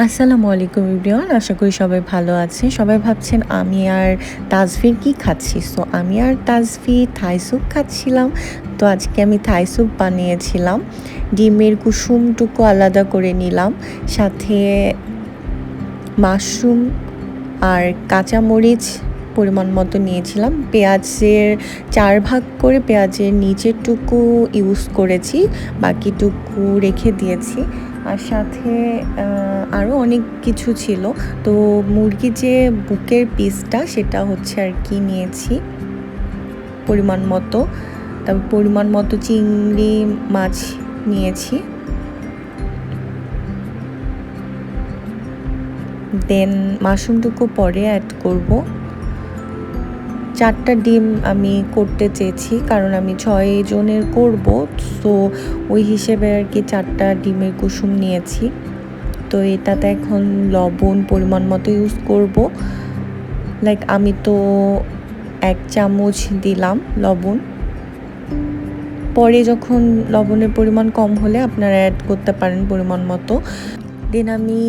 আসসালামু আলাইকুম এভরিওয়ান, আশা করি সবাই ভালো আছে। সবাই ভাবছেন আমি আর তাজফির কি খাচ্ছি। সো আমি আর তাজফি থাই স্যুপ খাচ্ছিলাম। তো আজকে আমি থাই স্যুপ বানিয়েছিলাম। ডিমের কুসুমটুকু আলাদা করে নিলাম, সাথে মাশরুম আর কাঁচামরিচ পরিমাণ মতো নিয়েছিলাম। পেঁয়াজের 4 ভাগ করে পেঁয়াজের নিচেরটুকু ইউজ করেছি, বাকিটুকু রেখে দিয়েছি। আর সাথে আরও অনেক কিছু ছিল। তো মুরগি যে বুকের পিসটা সেটা হচ্ছে আর কি নিয়েছি পরিমাণ মতো। তারপর পরিমাণ মতো চিংড়ি মাছ নিয়েছি। দেন মাশরুমটুকু পরে অ্যাড করব। 4টা ডিম আমি করতে চেয়েছি, কারণ আমি 6 জনের করব। সো ওই হিসেবে আর কি 4টা ডিমের কুসুম নিয়েছি। তো এটাতে এখন লবণ পরিমাণ মতো ইউজ করব। লাইক আমি তো 1 চামচ দিলাম লবণ। পরে যখন লবণের পরিমাণ কম হলে আপনারা অ্যাড করতে পারেন পরিমাণ মতো। দেন আমি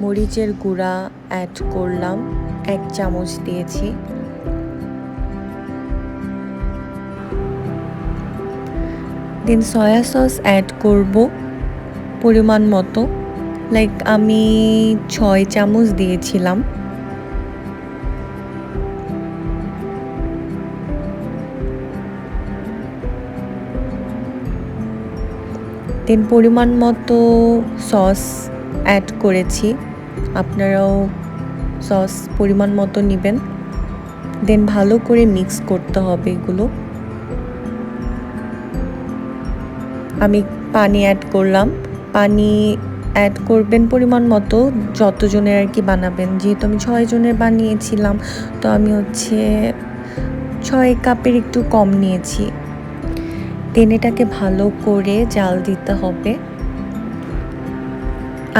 মরিচের গুঁড়া অ্যাড করলাম, 1 চামচ দিয়েছি। দেন সয়া সস অ্যাড করব পরিমাণ মতো। লাইক আমি 6 চামচ দিয়েছিলাম। দেন পরিমাণ মতো সস অ্যাড করেছি, আপনারাও সস পরিমাণ মতো নেবেন। দেন ভালো করে মিক্স করতে হবে এগুলো। আমি পানি অ্যাড করলাম। পানি অ্যাড করবেন পরিমাণ মতো, যতজনের আর কি বানাবেন। যেহেতু আমি 6 জনের বানিয়েছিলাম, তো আমি হচ্ছে 6 কাপের একটু কম নিয়েছি। দেন এটাকে ভালো করে জাল দিতে হবে।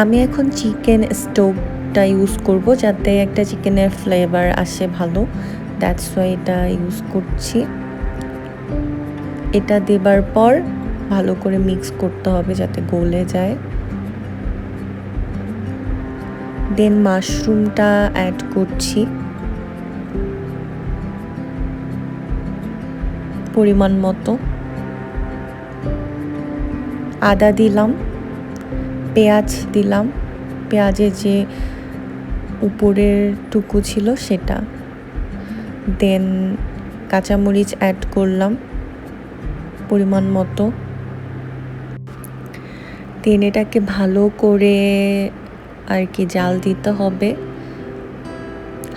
আমি এখন চিকেন স্টোভটা ইউজ করব, যাতে একটা চিকেনের ফ্লেভার আসে ভালো। দ্যাটস ওয়াই এটা ইউজ করছি। এটা দেবার পর ভালো করে মিক্স করতে হবে যাতে গলে যায়। দেন মাশরুমটা অ্যাড করছি পরিমাণ মতো। আদা দিলাম, পেঁয়াজ দিলাম, পেঁয়াজের যে উপরের টুকু ছিল সেটা। দেন কাঁচামরিচ অ্যাড করলাম পরিমাণ মতো। দেন এটাকে ভালো করে আর কি জাল দিতে হবে।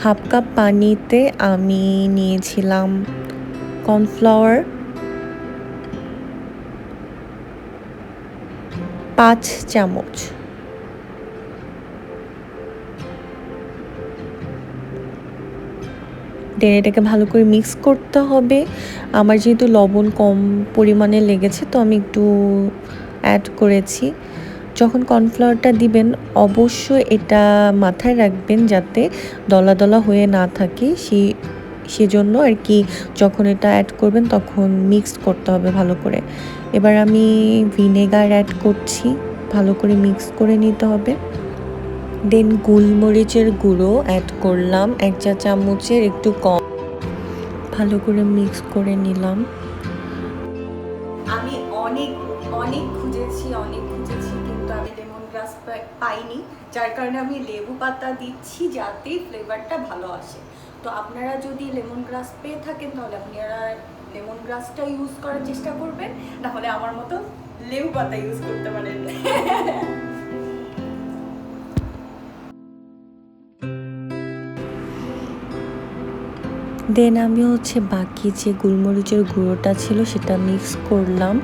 হাফ কাপ পানিতে আমি নিয়েছিলাম কর্নফ্লাওয়ার 5 চামচ। দেন এটাকে ভালো করে মিক্স করতে হবে। আমার যেহেতু লবণ কম পরিমাণে লেগেছে, তো আমি একটু অ্যাড করেছি। যখন কর্নফ্লাওয়ারটা দিবেন অবশ্যই এটা মাথায় রাখবেন যাতে দলা দলা হয়ে না থাকে। সেজন্য আর কি যখন এটা অ্যাড করবেন তখন মিক্স করতে হবে ভালো করে। এবার আমি ভিনেগার অ্যাড করছি, ভালো করে মিক্স করে নিতে হবে। দেন গোলমরিচের গুঁড়ো অ্যাড করলাম 1 চা চামচের একটু কম। ভালো করে মিক্স করে নিলাম। আমি অনেক অনেক খুঁজেছি কিন্তু আমি লেমন গ্রাস পাইনি, যার কারণে আমি লেবু পাতা দিচ্ছি যাতে ফ্লেভারটা ভালো আসে। তো আপনারা যদি লেমন গ্রাস পেয়ে থাকেন তাহলে আপনারা লেমন গ্রাসটা ইউজ করার চেষ্টা করবেন, নাহলে আমার মতো লেবু পাতা ইউজ করতে পারেন। দেন আমি হচ্ছে বাকি যে গোলমরিচের গুঁড়োটা ছিল সেটা মিক্স করলাম,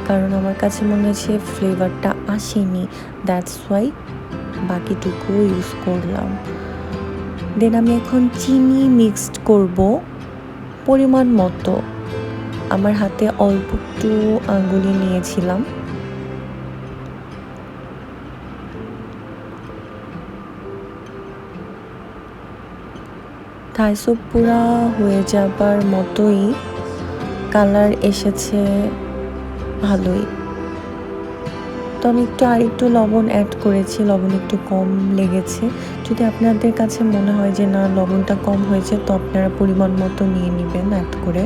কারণ আমার কাছে মনে হচ্ছে ফ্লেভারটা আসেনি। দ্যাটস ওয়াই বাকিটুকু ইউজ করলাম। দেন আমি এখন চিনি মিক্সড করব পরিমাণ মতো। আমার হাতে অল্প একটু আঙ্গুলি নিয়েছিলাম। থাই স্যুপ পুরা হয়ে যাবার মতোই কালার এসেছে ভালোই। তো আমি আরেকটু লবণ অ্যাড করেছি, লবণ একটু কম লেগেছে। যদি আপনাদের কাছে মনে হয় যে না লবণটা কম হয়েছে, তো আপনারা পরিমাণ মতো নিয়ে নেবেন অ্যাড করে।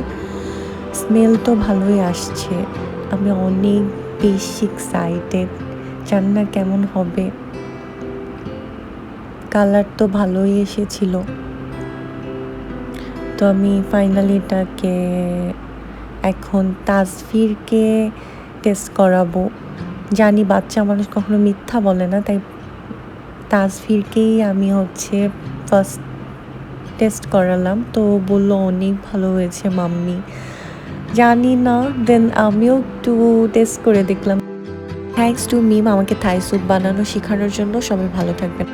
স্মেল তো ভালোই আসছে, আমি অনেক বেশি এক্সাইটেড, জানি না কেমন হবে। কালার তো ভালোই এসেছিল। তো আমি ফাইনালি এটাকে এখন তাসফিরকে টেস্ট করাবো। জানি বাচ্চা মানুষ কখনো মিথ্যা বলে না, তাই তাসফিরকেই আমি ফার্স্ট টেস্ট করালাম। তো বললো অনেক ভালো হয়েছে মাম্মি। জানি না, দেন আমিও একটু টেস্ট করে দেখলাম। থ্যাঙ্কস টু মিম আমাকে থাই স্যুপ বানানো শেখানোর জন্য। সবাই ভালো থাকবেন।